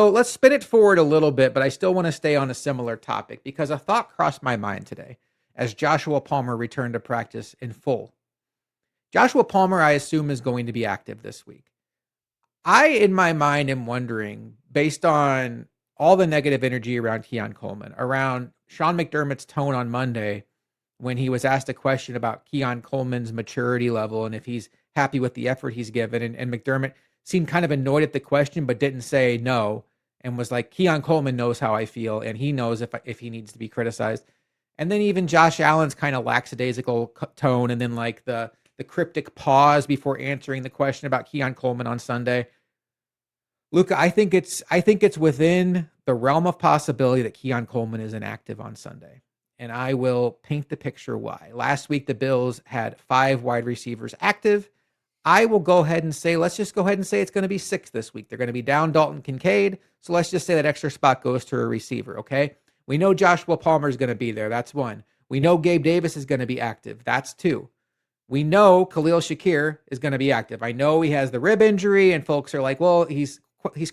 So let's spin it forward a little bit, but I still want to stay on a similar topic because a thought crossed my mind today as Joshua Palmer returned to practice in full. Joshua Palmer, I assume, is going to be active this week. I, in my mind, am wondering, based on all the negative energy around Keon Coleman, around Sean McDermott's tone on Monday when he was asked a question about Keon Coleman's maturity level and if he's happy with the effort he's given. And McDermott seemed kind of annoyed at the question, but didn't say no and was like, Keon Coleman knows how I feel and he knows if he needs to be criticized. And then even Josh Allen's kind of lackadaisical tone and then like the cryptic pause before answering the question about Keon Coleman on Sunday. Luca, I think it's within the realm of possibility that Keon Coleman is inactive on Sunday. And I will paint the picture why. Last week the Bills had 5 wide receivers active. I will go ahead and say, let's just go ahead and say it's going to be 6 this week. They're going to be down Dalton Kincaid. So let's just say that extra spot goes to a receiver, okay? We know Joshua Palmer is going to be there. That's 1. We know Gabe Davis is going to be active. That's 2. We know Khalil Shakir is going to be active. I know he has the rib injury, and folks are like, well, he's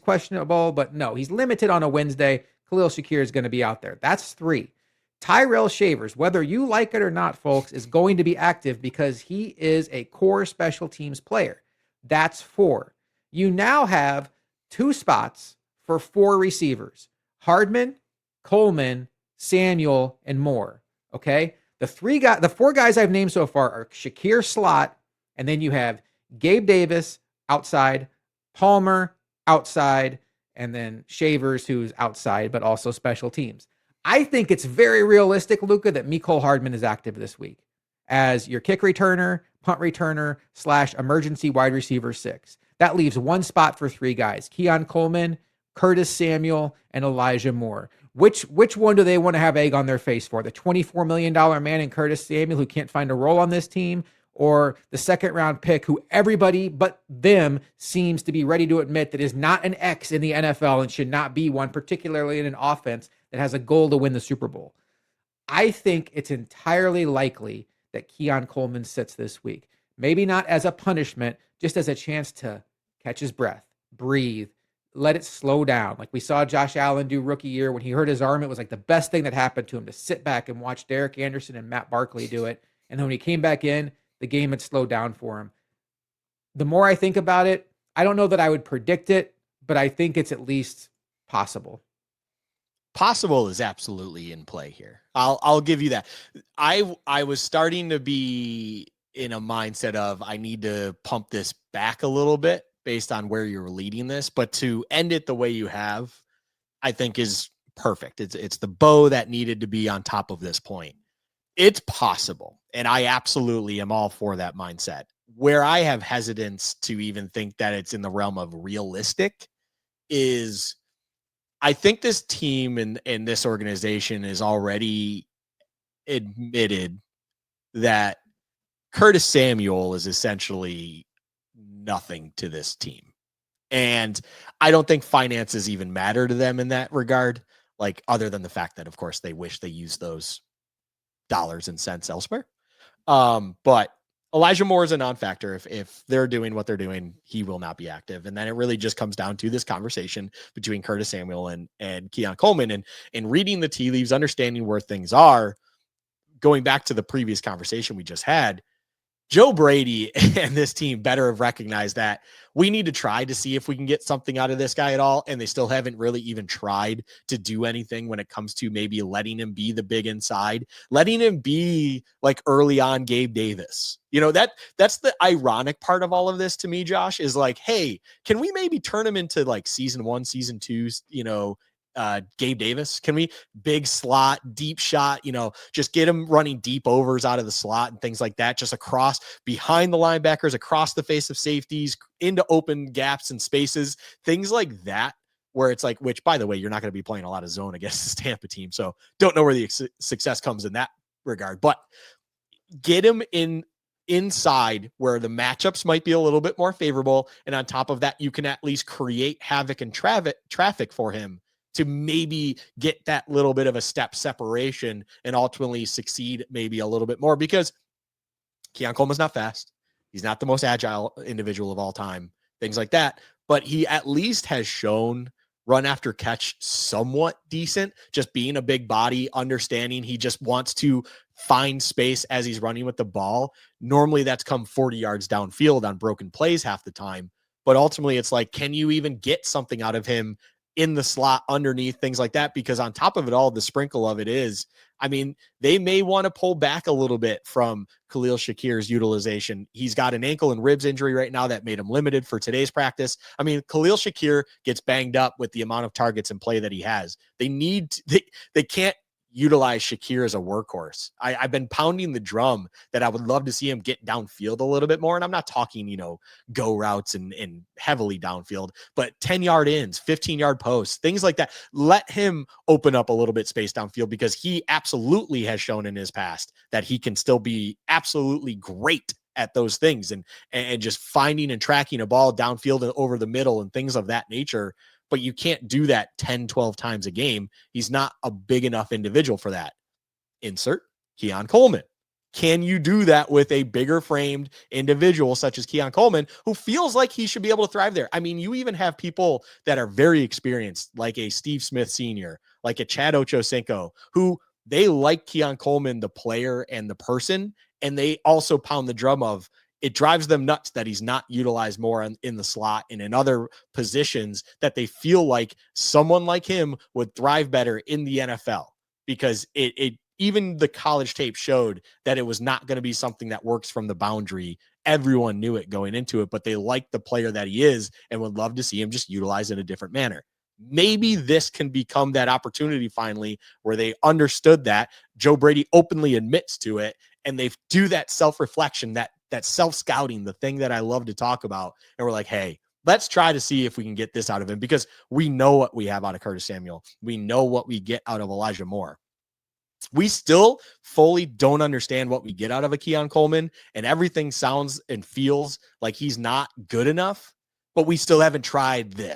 questionable, but no, he's limited on a Wednesday. Khalil Shakir is going to be out there. That's 3. Tyrell Shavers, whether you like it or not, folks, is going to be active because he is a core special teams player. That's 4. You now have 2 spots for 4 receivers: Hardman, Coleman, Samuel, and Moore. Okay. The 4 guys I've named so far are Shakir slot, and then you have Gabe Davis outside, Palmer outside, and then Shavers, who's outside, but also special teams. I think it's very realistic, Luca, that Mecole Hardman is active this week as your kick returner, punt returner / emergency wide receiver 6. That leaves 1 spot for 3 guys: Keon Coleman, Curtis Samuel, and Elijah Moore. Which one do they want to have egg on their face for? The $24 million man in Curtis Samuel who can't find a role on this team, or the second round pick who everybody but them seems to be ready to admit that is not an X in the NFL and should not be one, particularly in an offense that has a goal to win the Super Bowl? I think it's entirely likely that Keon Coleman sits this week. Maybe not as a punishment, just as a chance to catch his breath, breathe, let it slow down. Like we saw Josh Allen do rookie year when he hurt his arm. It was like the best thing that happened to him to sit back and watch Derek Anderson and Matt Barkley do it. And then when he came back in, the game had slowed down for him. The more I think about it, I don't know that I would predict it, but I think it's at least possible. Possible is absolutely in play here. I'll give you that. I was starting to be in a mindset of I need to pump this back a little bit based on where you're leading this, but to end it the way you have, I think is perfect. It's the bow that needed to be on top of this point. It's possible, and I absolutely am all for that mindset. Where I have hesitance to even think that it's in the realm of realistic is I think this team and this organization is already admitted that Curtis Samuel is essentially nothing to this team. And I don't think finances even matter to them in that regard, like other than the fact that, of course, they wish they used those dollars and cents elsewhere. But Elijah Moore is a non-factor. If they're doing what they're doing, he will not be active. And then it really just comes down to this conversation between Curtis Samuel and Keon Coleman and reading the tea leaves, understanding where things are. Going back to the previous conversation we just had, Joe Brady and this team better have recognized that we need to try to see if we can get something out of this guy at all. And they still haven't really even tried to do anything when it comes to maybe letting him be the big inside, letting him be like early on Gabe Davis. You know, that's the ironic part of all of this to me, Josh, is like, hey, can we maybe turn him into like season 1, season 2, Gabe Davis? Can we big slot, deep shot, just get him running deep overs out of the slot and things like that, just across behind the linebackers, across the face of safeties, into open gaps and spaces, things like that, where it's like, which by the way, you're not going to be playing a lot of zone against this Tampa team. So don't know where the success comes in that regard, but get him inside where the matchups might be a little bit more favorable. And on top of that, you can at least create havoc and traffic for him to maybe get that little bit of a step separation and ultimately succeed maybe a little bit more, because Keon Coleman's not fast. He's not the most agile individual of all time, things like that. But he at least has shown run after catch somewhat decent, just being a big body, understanding he just wants to find space as he's running with the ball. Normally that's come 40 yards downfield on broken plays half the time. But ultimately it's like, can you even get something out of him in the slot underneath, things like that? Because on top of it all, the sprinkle of it is, I mean, they may want to pull back a little bit from Khalil Shakir's utilization. He's got an ankle and ribs injury right now that made him limited for today's practice. I mean, Khalil Shakir gets banged up with the amount of targets and play that he has. They can't utilize Shakir as a workhorse. I've been pounding the drum that I would love to see him get downfield a little bit more. And I'm not talking, go routes and heavily downfield, but 10-yard ins, 15-yard posts, things like that. Let him open up a little bit space downfield, because he absolutely has shown in his past that he can still be absolutely great at those things, and just finding and tracking a ball downfield and over the middle and things of that nature. But you can't do that 10, 12 times a game. He's not a big enough individual for that. Insert Keon Coleman. Can you do that with a bigger framed individual such as Keon Coleman, who feels like he should be able to thrive there? I mean, you even have people that are very experienced, like a Steve Smith Sr., like a Chad Ochocinco, who they like Keon Coleman, the player and the person, and they also pound the drum of, it drives them nuts that he's not utilized more in the slot and in other positions that they feel like someone like him would thrive better in the NFL, because even the college tape showed that it was not going to be something that works from the boundary. Everyone knew it going into it, but they like the player that he is and would love to see him just utilized in a different manner. Maybe this can become that opportunity finally where they understood that. Joe Brady openly admits to it, and they do that self-reflection, that self-scouting, the thing that I love to talk about. And we're like, hey, let's try to see if we can get this out of him, because we know what we have out of Curtis Samuel. We know what we get out of Elijah Moore. We still fully don't understand what we get out of a Keon Coleman, and everything sounds and feels like he's not good enough, but we still haven't tried this.